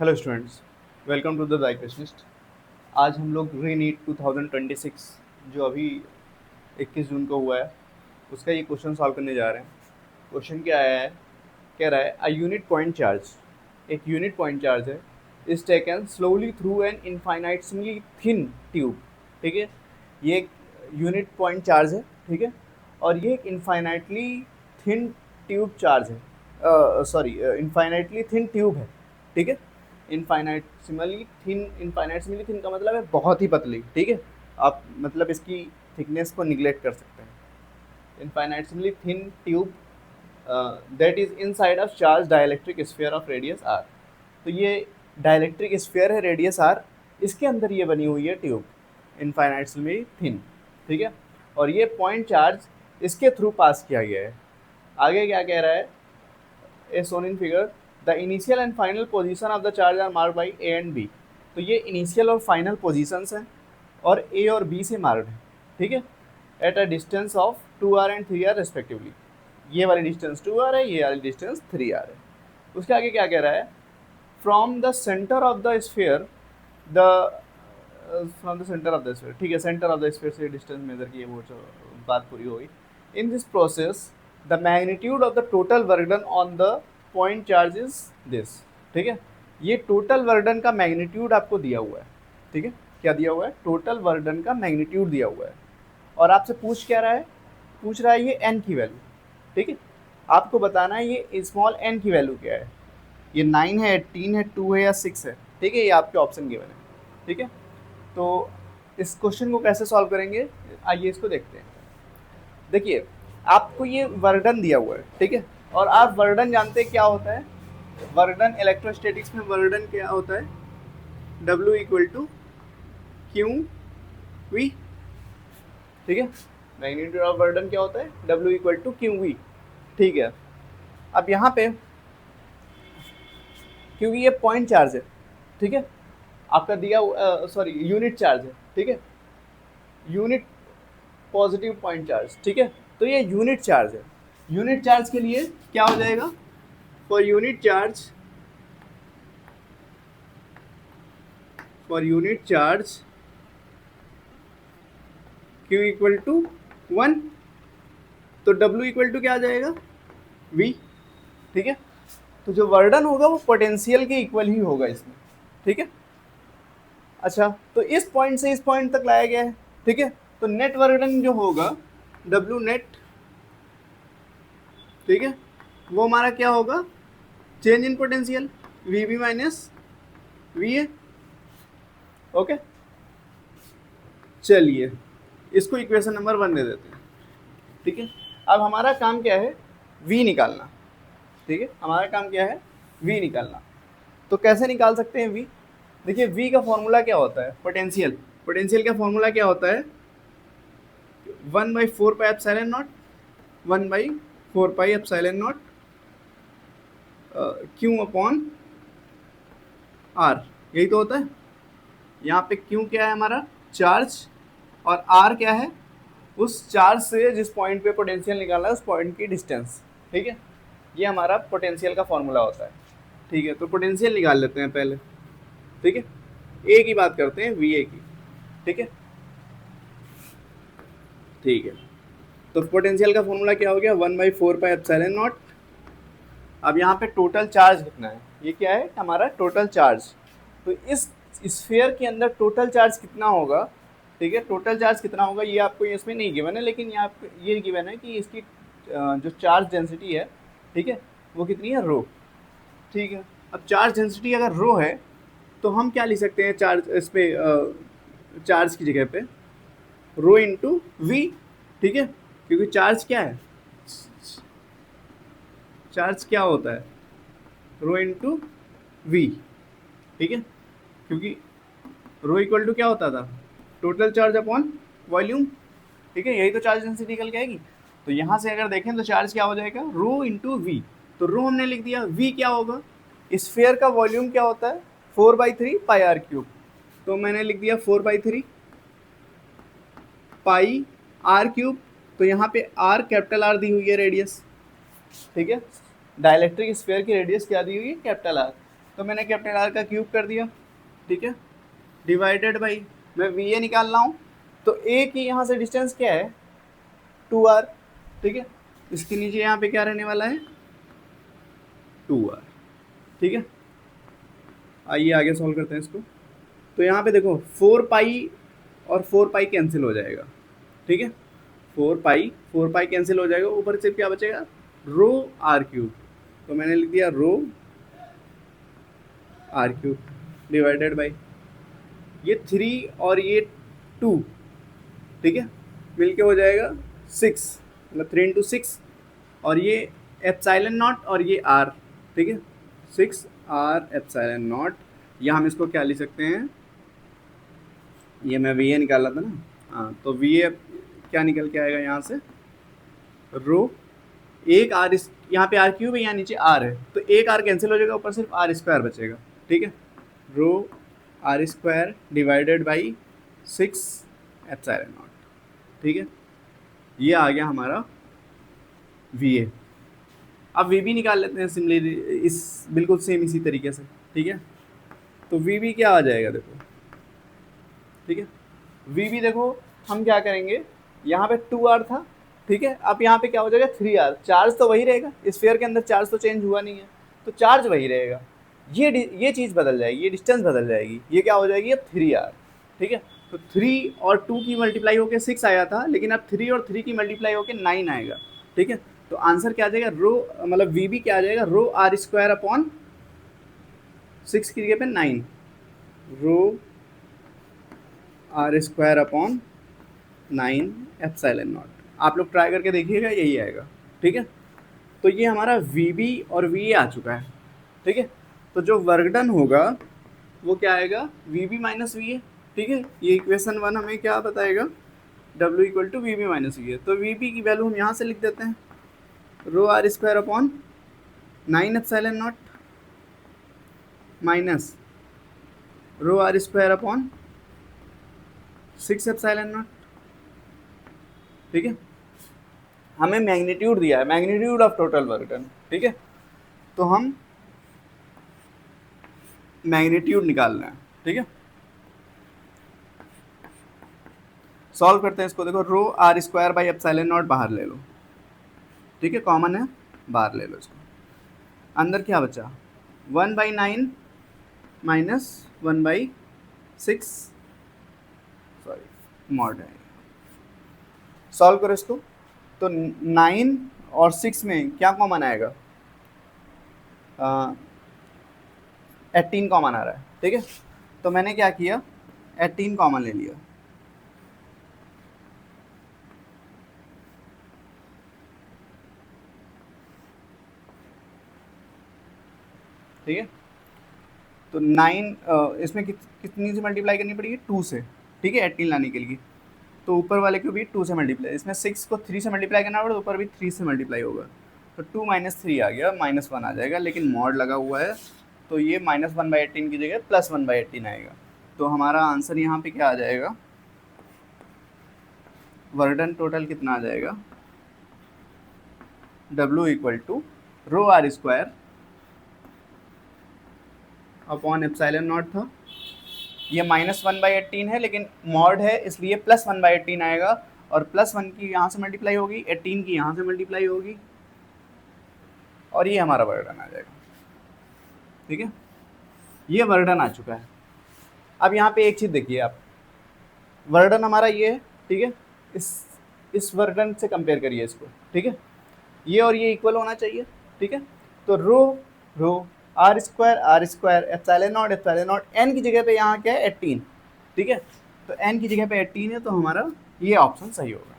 Hello students, welcome to the dequationist. आज हम लोग री नीट 2026 जो अभी 21 जून को हुआ है उसका ये क्वेश्चन सॉल्व करने जा रहे हैं। क्वेश्चन क्या आया है, कह रहा है अ यूनिट पॉइंट चार्ज, एक यूनिट पॉइंट चार्ज है, is taken slowly through an infinitely thin tube. ठीक है, ये एक यूनिट पॉइंट चार्ज है, ठीक है, और ये एक इनफाइनाइटली थिन ट्यूब चार्ज है, सॉरी इनफाइनाइटली थिन ट्यूब है, ठीक है। इनफाइनाइटसिमली थिन का मतलब है बहुत ही पतली, ठीक है। आप मतलब इसकी थिकनेस को निगलेक्ट कर सकते हैं। Infinitesimally thin tube that is inside of charge dielectric sphere of radius R. तो ये डाइलेक्ट्रिक स्फीयर है रेडियस आर, इसके अंदर ये बनी हुई है ट्यूब, इनफाइनाइटसिमली थिन, ठीक है। और ये पॉइंट चार्ज इसके थ्रू पास किया गया है। आगे क्या कह रहा है, as shown in figure the initial and final position of the charge are marked by A and B. तो ये इनिशियल और फाइनल पोजीशंस हैं और ए और बी से मार्क्ड है, ठीक है, at a distance of 2r and 3r respectively. ये वाली डिस्टेंस 2r है, ये वाली डिस्टेंस 3r है। उसके आगे क्या कह रहा है, from the centre of the sphere the from the centre of the sphere, ठीक है, सेंटर ऑफ द स्फीयर से डिस्टेंस मेजर की, वो बात पूरी हो गई। In this process the magnitude of the total work done on the point charge is this, ठीक है। ये टोटल वर्क डन का मैग्नीट्यूड आपको दिया हुआ है, ठीक है। क्या दिया हुआ है, टोटल वर्क डन का मैग्नीट्यूड दिया हुआ है। और आपसे पूछ क्या रहा है, पूछ रहा है ये एन की वैल्यू, ठीक है। आपको बताना है ये स्मॉल एन की वैल्यू क्या है, ये 9 है, 18 है, 2 है या 6 है, ठीक है। ये आपके ऑप्शन गिवन है, ठीक है। तो इस क्वेश्चन को कैसे सॉल्व करेंगे, आइए इसको देखते हैं। देखिए, आपको ये वर्डन दिया हुआ है, ठीक है, और आप वर्डन जानते हैं क्या होता है। वर्डन इलेक्ट्रोस्टैटिक्स में वर्डन क्या होता है, W equal to q v, ठीक है। मैग्नीट्यूड ऑफ वर्डन क्या होता है, W equal to q v, ठीक है। अब यहाँ पे क्योंकि ये पॉइंट चार्ज है, ठीक है, आपका दिया सॉरी यूनिट चार्ज है, ठीक है, यूनिट पॉजिटिव पॉइंट चार्ज, ठीक है। तो ये यूनिट चार्ज है। यूनिट चार्ज के लिए क्या हो जाएगा, for unit charge Q equal to 1, तो W इक्वल टू क्या आ जाएगा, V, ठीक है। तो जो वर्डन होगा वो पोटेंशियल के इक्वल ही होगा इसमें, ठीक है। अच्छा, तो इस पॉइंट से इस पॉइंट तक लाया गया है, ठीक है। तो नेट वर्डन जो होगा W नेट, ठीक है, वो हमारा क्या होगा, change in potential V B minus V A, okay. चलिए इसको इक्वेशन नंबर 1 दे देते हैं, ठीक है। अब हमारा काम क्या है, वी निकालना, ठीक है। हमारा काम क्या है, वी निकालना। तो कैसे निकाल सकते हैं वी, देखिए वी का फॉर्मूला क्या होता है, पोटेंशियल, पोटेंशियल का फॉर्मूला क्या होता है, 1/4 pi epsilon naught, 1/4 pi epsilon naught q upon r, यही तो होता है। यहाँ पे क्यू क्या है हमारा, चार्ज, और आर क्या है, उस चार्ज से जिस पॉइंट पे पोटेंशियल निकालना है उस पॉइंट की डिस्टेंस, ठीक है। ये हमारा पोटेंशियल का फॉर्मूला होता है, ठीक है। तो पोटेंशियल निकाल लेते हैं पहले, ठीक है। ए की बात करते हैं, वी ए की, ठीक है, ठीक है। तो पोटेंशियल का फॉर्मूला क्या हो गया, 1/4 पाई एप्सिलॉन नॉट। अब यहाँ पे टोटल चार्ज कितना है, ये क्या है हमारा टोटल चार्ज। तो इस स्फीयर के अंदर टोटल चार्ज कितना होगा, ठीक है, टोटल चार्ज कितना होगा ये आपको इसमें नहीं गिवन है, लेकिन यहाँ पे ये गिवन है कि इसकी जो चार्ज डेंसिटी है, ठीक है, वो कितनी है, रो, ठीक है। अब चार्ज डेंसिटी अगर रो है तो हम क्या लिख सकते हैं, चार्ज इस पे चार्ज की जगह पे रो इंटू वी, ठीक है, क्योंकि चार्ज क्या है, चार्ज क्या होता है, रो इंटू वी, ठीक है। क्योंकि रो इक्वल टू क्या होता था, टोटल चार्ज अपॉन वॉल्यूम, ठीक है, यही तो चार्ज डेंसिटी निकल के आएगी। तो यहाँ से अगर देखें तो चार्ज क्या हो जाएगा, रो इंटू वी। तो रो हमने लिख दिया, वी क्या होगा, स्फीयर का वॉल्यूम क्या होता है, 4/3 पाई r क्यूब। तो मैंने लिख दिया 4/3 पाई आर क्यूब। तो यहाँ पे आर कैपिटल आर दी हुई है रेडियस, ठीक है, डाइलेक्ट्रिक स्फीयर की रेडियस क्या दी हुई है, कैपिटल आर। तो मैंने कैपिटल आर का क्यूब कर दिया, ठीक है, डिवाइडेड बाई मैं वी ए निकाल रहा हूँ, तो ए की यहाँ से डिस्टेंस क्या है 2r, ठीक है, इसके नीचे यहाँ पे क्या रहने वाला है 2r, ठीक है। आइए आगे सॉल्व करते हैं इसको। तो यहाँ पे देखो 4 पाई और 4 पाई कैंसिल हो जाएगा, ठीक है, 4 पाई कैंसिल हो जाएगा, ऊपर से क्या बचेगा रो आर क्यूब, तो मैंने लिख दिया रो आर क्यूब डिवाइडेड बाई ये 3 और ये 2, ठीक है, मिलके हो जाएगा 6, मतलब 3 इंटू 6, और ये एप्साइलन नॉट और ये आर, ठीक है, 6r एप्साइलन नॉट, या हम इसको क्या लिख सकते हैं, ये मैं वी ए निकाला था ना, हाँ, तो वी ए क्या निकल के आएगा यहाँ से रो एक आर, इस यहाँ पे आर क्यूब है, यहाँ नीचे आर है, तो एक आर कैंसिल हो जाएगा, ऊपर सिर्फ आर स्क्वायर बचेगा, ठीक है, rho are square divided by 6 epsilon naught, ठीक है, ये आ गया हमारा वी ए। अब वी बी निकाल लेते हैं सिमिलरली, इस बिल्कुल सेम इसी तरीके से, ठीक है, तो वी बी क्या आ जाएगा देखो, ठीक है, वी बी देखो हम क्या करेंगे, यहाँ पे 2r था, ठीक है, अब यहाँ पे क्या हो जाएगा 3r, चार्ज तो वही रहेगा, स्फीयर के अंदर चार्ज तो चेंज हुआ नहीं है, तो चार्ज वही रहेगा, ये चीज़ बदल जाएगी, ये डिस्टेंस बदल जाएगी, ये क्या हो जाएगी अब 3r, ठीक है, तो 3 और 2 की मल्टीप्लाई होकर 6 आया था, लेकिन अब 3 और 3 की मल्टीप्लाई होकर 9 आएगा, ठीक है, तो आंसर क्या आ जाएगा रो, मतलब वी बी क्या आ जाएगा रो आर स्क्वायर अपॉन 6 की जगह पे 9, rho are square upon 9 epsilon naught. आप लोग ट्राई करके देखिएगा, यही आएगा, ठीक है, तो ये हमारा वी बी और वी ए आ चुका है, ठीक है, तो जो वर्क डन होगा वो क्या आएगा V B minus V A, ठीक है, ये इक्वेशन 1 हमें क्या बताएगा W equal to V B minus V A, तो वी बी की वैल्यू हम यहाँ से लिख देते हैं rho are square upon 9 epsilon naught minus rho are square upon 6 epsilon naught, ठीक है, हमें मैग्नीट्यूड दिया है, magnitude of total work done, ठीक है, तो हम मैग्नीट्यूड निकालना है, ठीक है, सॉल्व करते हैं इसको। देखो rho are square by epsilon naught बाहर ले लो, ठीक है, कॉमन है, बाहर ले लो इसको, अंदर क्या बचा 1/9 माइनस 1/6, सॉरी मॉड है, सॉल्व करो इसको, तो 9 और 6 में क्या कॉमन आएगा 18 कॉमन आ रहा है, ठीक है, तो मैंने क्या किया 18 कॉमन ले लिया, ठीक है, तो 9 इसमें कितनी से मल्टीप्लाई करनी पड़ेगी 2 से, ठीक है, 18 लाने के लिए, तो ऊपर वाले को भी 2 से मल्टीप्लाई, इसमें 6 को 3 से मल्टीप्लाई करना पड़ेगा, ऊपर भी 3 से मल्टीप्लाई होगा, तो 2 - 3 आ गया, -1 आ जाएगा, लेकिन मॉड लगा हुआ है तो ये -1/18 की जगह +1/18 आएगा, तो हमारा आंसर यहाँ पे क्या आ जाएगा वर्डन टोटल कितना आ जाएगा W equal to rho are square upon epsilon naught था, ये -1/18 है, लेकिन मॉड है इसलिए +1/18 आएगा, और +1 की यहाँ से मल्टीप्लाई होगी, 18 की यहाँ से मल्टीप्लाई होगी, और ये हमारा वर्डन आ जाएगा, ठीक है, ये वर्डन आ चुका है। अब यहाँ पे एक चीज़ देखिए आप, वर्डन हमारा ये है, ठीक है, इस वर्डन से कंपेयर करिए इसको, ठीक है, ये और ये इक्वल होना चाहिए, ठीक है, तो rho are square epsilon naught N की जगह पे यहाँ क्या है 18, ठीक है, तो एन की जगह पे 18 है, तो हमारा ये ऑप्शन सही होगा।